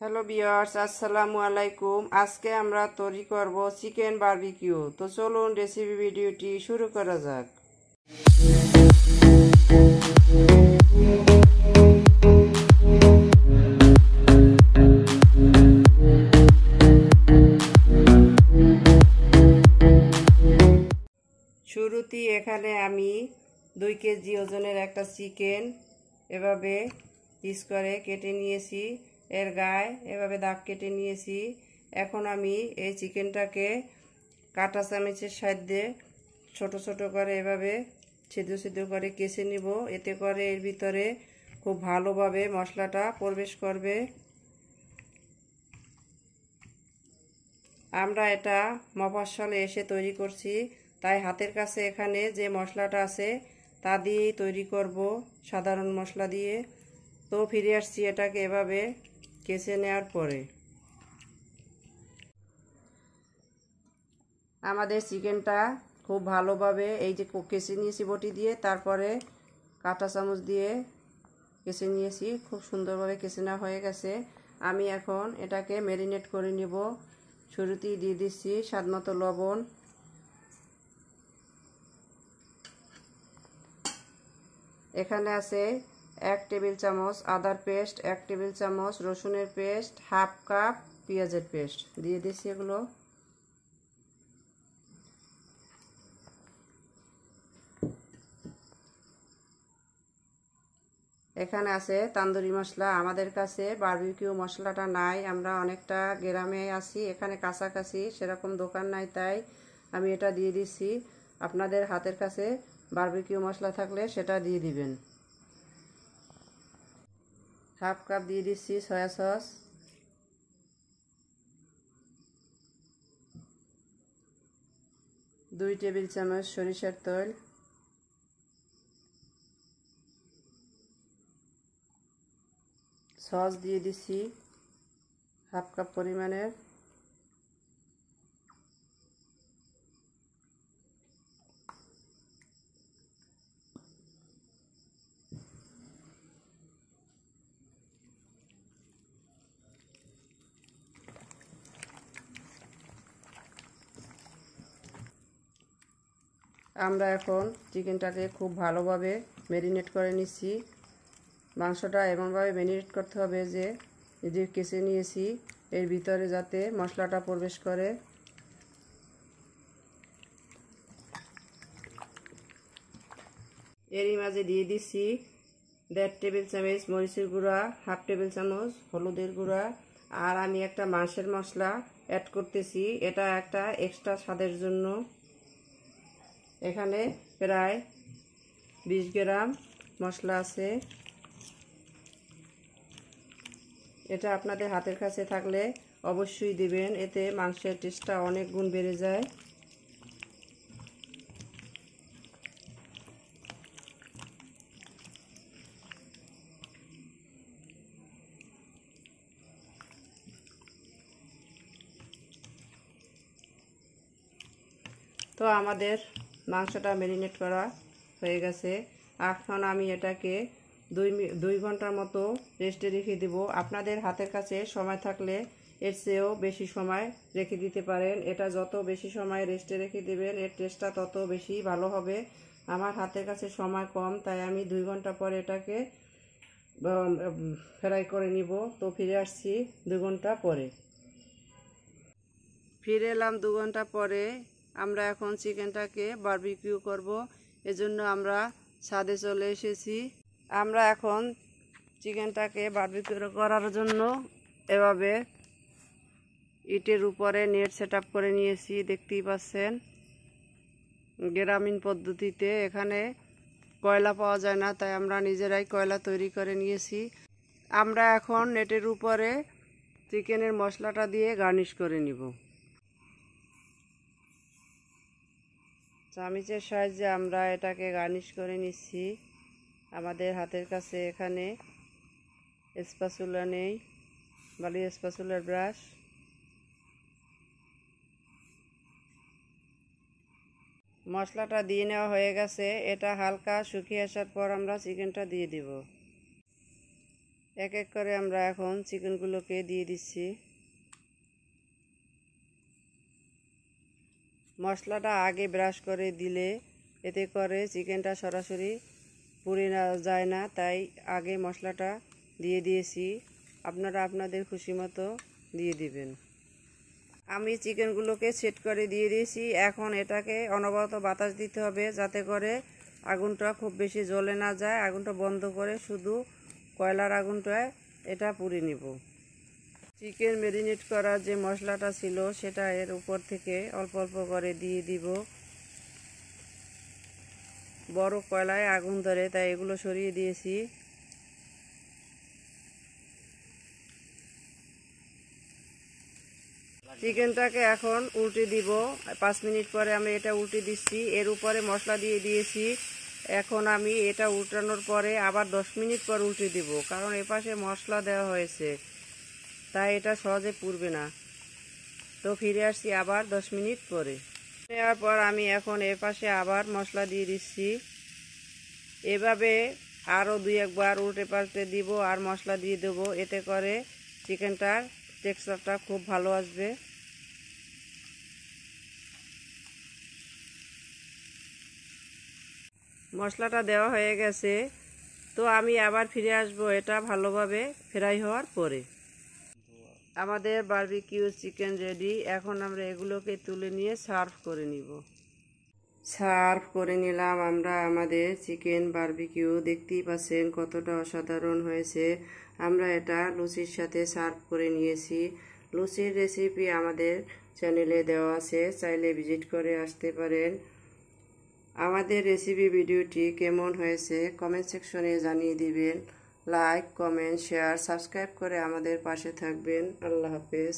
Hello viewers, আসসালামু আলাইকুম। আজকে আমরা তৈরি করব চিকেন বারবিকিউ। তো চলুন রেসিপি ভিডিওটি শুরু করা যাক। শুরুতেই এখানে আমি 2 কেজি ওজনের একটা চিকেন এভাবে পিস করে কেটে নিয়েছি। এর গায়ে এভাবে দাগ কেটে নিয়েছি। এখন আমি এই চিকেনটাকে কাঁটা চামচের সাহায্যে ছোট ছোট করে এভাবে ছিদ্র ছিদ্র করে কেচে নিব। এতে করে এর ভিতরে খুব ভালোভাবে মশলাটা প্রবেশ করবে। আমরা এটা মফস্বলে এসে তৈরি করছি, তাই হাতের কাছে এখানে যে মশলাটা আছে তা দিয়েই তৈরি করব, সাধারণ মশলা দিয়ে। তো ফিরে আসছি এটাকে এভাবে কেচে নেওয়ার পরে। আমাদের চিকেনটা খুব ভালোভাবে এই যে কেচে নিয়েছি বটি দিয়ে, তারপরে কাঁটা চামচ দিয়ে কেচে নিয়েছি। খুব সুন্দরভাবে কেচে নেওয়া হয়ে গেছে। আমি এখন এটাকে ম্যারিনেট করে নেব। শুরুতেই দিয়ে দিচ্ছি স্বাদমতো লবণ, এখানে আছে 1 টেবিল চামচ আদার পেস্ট, 1 টেবিল চামচ রসুনের পেস্ট, হাফ কাপ পেঁয়াজের পেস্ট দিয়ে দিচ্ছি এগুলো। এখানে আছে তান্দুরি মশলা। আমাদের কাছে বারবিকিউ মশলাটা নাই, আমরা অনেকটা গ্রামে আছি, এখানে কাছাকাছি সেরকম দোকান নাই, তাই আমি এটা দিয়ে দিচ্ছি। আপনাদের হাতের কাছে বারবিকিউ মশলা থাকলে সেটা দিয়ে দিবেন। হাফ কাপ দিয়ে দিচ্ছি সয়া সস, 2 টেবিল চামচ সরিষার তেল, সস দিয়ে দিচ্ছি হাফ কাপ পরিমাণের, আমরা এখন চিকেনটাকে খুব ভালোভাবে ম্যারিনেট করে নিচ্ছি। মাংসটা এমনভাবে ম্যারিনেট করতে হবে যে এই যে কেচে নিয়েছি এর ভিতরে যাতে মশলাটা প্রবেশ করে। এরই মাঝে দিয়ে দিচ্ছি 1.5 টেবিল চামচ মরিচের গুঁড়া, হাফ টেবিল চামচ হলুদের গুঁড়া, আর আমি একটা মাংসের মশলা অ্যাড করতেছি, এটা একটা এক্সট্রা স্বাদের জন্য। এখানে প্রায় 20 গ্রাম মশলা আছে। এটা আপনাদের হাতের কাছে থাকলে অবশ্যই দিবেন, এতে মাংসের টেস্টটা অনেক গুণ বেড়ে যায়। তো আমাদের মাংসটা ম্যারিনেট করা হয়ে গেছে। এখন আমি এটাকে 2 ঘন্টার মতো রেস্টে রেখে দেব। আপনাদের হাতের কাছে সময় থাকলে এর চেয়েও বেশি সময় রেখে দিতে পারেন। এটা যত বেশি সময় রেস্টে রেখে দেবেন এর টেস্টটা তত বেশি ভালো হবে। আমার হাতের কাছে সময় কম, তাই আমি 2 ঘন্টা পরে এটাকে ফ্রাই করে নিব। তো ফিরে আসছি 2 ঘন্টা পরে। ফিরে এলাম 2 ঘন্টা পরে। আমরা এখন চিকেনটাকে বারবিকিউ করব, এজন্য আমরা ছাদে চলে এসেছি। আমরা এখন চিকেনটাকে বারবিকিউ করার জন্য এভাবে ইটের উপরে নেট সেট আপ করে নিয়েছি, দেখতেই পাচ্ছেন। গ্রামীণ পদ্ধতিতে এখানে কয়লা পাওয়া যায় না, তাই আমরা নিজেরাই কয়লা তৈরি করে নিয়েছি। আমরা এখন নেটের উপরে চিকেনের মশলাটা দিয়ে গার্নিশ করে নিব। চামচের সাহায্যে আমরা এটাকে গার্নিশ করে নিচ্ছি। আমাদের হাতের কাছে এখানে স্প্যাচুলা নেই, বালি স্প্যাচুলার ব্রাশ। মশলাটা দিয়ে নেওয়া হয়ে গেছে। এটা হালকা শুকিয়ে আসার পর আমরা চিকেনটা দিয়ে দিব। এক এক করে আমরা এখন চিকেনগুলোকে দিয়ে দিচ্ছি। মশলাটা আগে ব্রাশ করে দিলে এতে করে চিকেনটা সরাসরি পুড়ে না যায় না, তাই আগে মশলাটা দিয়ে দিয়েছি। আপনারা আপনাদের খুশি মতো দিয়ে দিবেন। আমি চিকেনগুলোকে সেট করে দিয়ে দিয়েছি। এখন এটাকে অনবরত বাতাস দিতে হবে যাতে করে আগুনটা খুব বেশি জ্বলে না যায়। আগুনটা বন্ধ করে শুধু কয়লার আগুনটায় এটা পুড়ে নিব। চিকেন ম্যারিনেট করা যে মশলাটা ছিল সেটা এর উপর থেকে অল্প অল্প করে দিয়ে দিব। বড় কয়লায় আগুন ধরে তাই এগুলো সরিয়ে দিয়েছি। চিকেনটাকে এখন উল্টে দিব। 5 মিনিট পরে আমি এটা উল্টে দিচ্ছি। এর উপরে মশলা দিয়ে দিয়েছি। এখন আমি এটা উল্টানোর পরে আবার 10 মিনিট পর উল্টে দিব, কারণ এপাশে মশলা দেওয়া হয়েছে তাই এটা সহজে পুড়বে না। তো ফিরে আসছি আবার 10 মিনিট পরে। নেওয়ার পর আমি এখন এপাশে আবার মশলা দিয়ে দিচ্ছি। এভাবে আরও 2-1 বার উল্টে পাল্টে দিব আর মশলা দিয়ে দেবো, এতে করে চিকেনটার টেক্সচারটা খুব ভালো আসবে। মশলাটা দেওয়া হয়ে গেছে, তো আমি আবার ফিরে আসব এটা ভালোভাবে ফ্রাই হওয়ার পরে। আমাদের বারবিকিউ চিকেন রেডি। এখন আমরা এগুলোকে তুলে নিয়ে সার্ভ করে নিব। সার্ভ করে নিলাম আমরা আমাদের চিকেন বারবিকিউ। দেখতেই পাচ্ছেন কতটা অসাধারণ হয়েছে। আমরা এটা লুচির সাথে সার্ভ করে নিয়েছি। লুচির রেসিপি আমাদের চ্যানেলে দেওয়া আছে, চাইলে ভিজিট করে আসতে পারেন। আমাদের রেসিপি ভিডিওটি কেমন হয়েছে কমেন্ট সেকশনে জানিয়ে দিবেন। লাইক, কমেন্ট, শেয়ার, সাবস্ক্রাইব করে আমাদের পাশে থাকবেন। আল্লাহ হাফেজ।